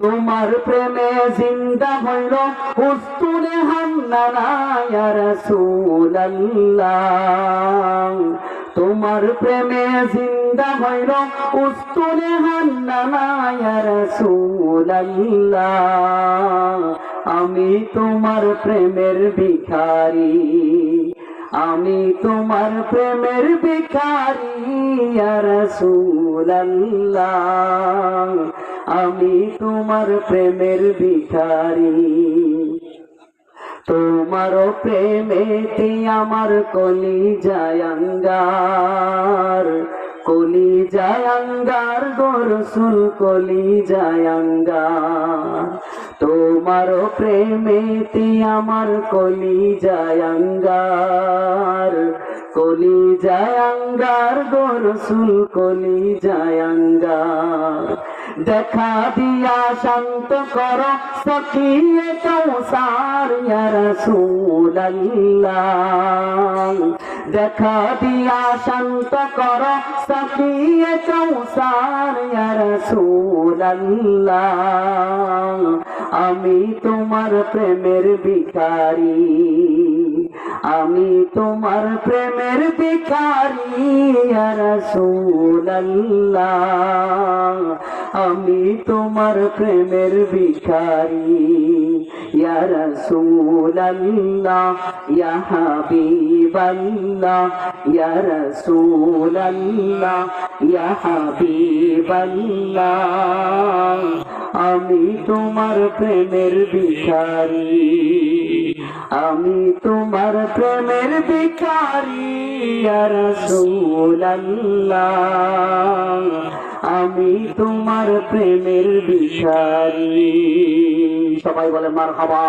তোমার প্রেমে জিন্দা হইল উস্তুনে হান্নানা ইয়া রাসূলুল্লাহ। তোমার প্রেমে জিন্দা হইল উস্তুনে হান্নানা ইয়া রাসূলুল্লাহ। আমি তোমার প্রেমের ভিখারি, আমি তোমার প্রেমের ভিখারি ইয়া রাসূলুল্লাহ। আমি তোমার প্রেমের ভিখারি। তোমার প্রেমেতে আমার কলিজায় আঙ্গার, কলিজায় আঙ্গার গো রাসূল কলিজায় আঙ্গার। তোমার প্রেমেতে আমার কলিজায় আঙ্গার, কলিজায় আঙ্গার গো রাসূল কলিজায় আঙ্গার। দেখা দিয়া শান্ত করো সখিয়ে কৌসার ইয়া রাসূলুল্লাহ। দেখা দিয়া শান্ত করো সখিয়ে কৌসার ইয়া রাসূলুল্লাহ। আমি তোমার প্রেমের ভিখারি, আমি তোমার প্রেমের ভিখারি ইয়া রাসূলুল্লাহ। আমি তোমার প্রেমের ভিখারি ইয়া রাসূলুল্লাহ, ইয়া হাবিবাল্লাহ, ইয়া রাসূলুল্লাহ, ইয়া হাবিবাল্লাহ। আমি তোমার প্রেমের ভিখারি, আমি তোমার প্রেমের ভিখারি ইয়া রাসূলুল্লাহ। আমি তোমার প্রেমের ভিখারি। সবাই বলে মারহাবা।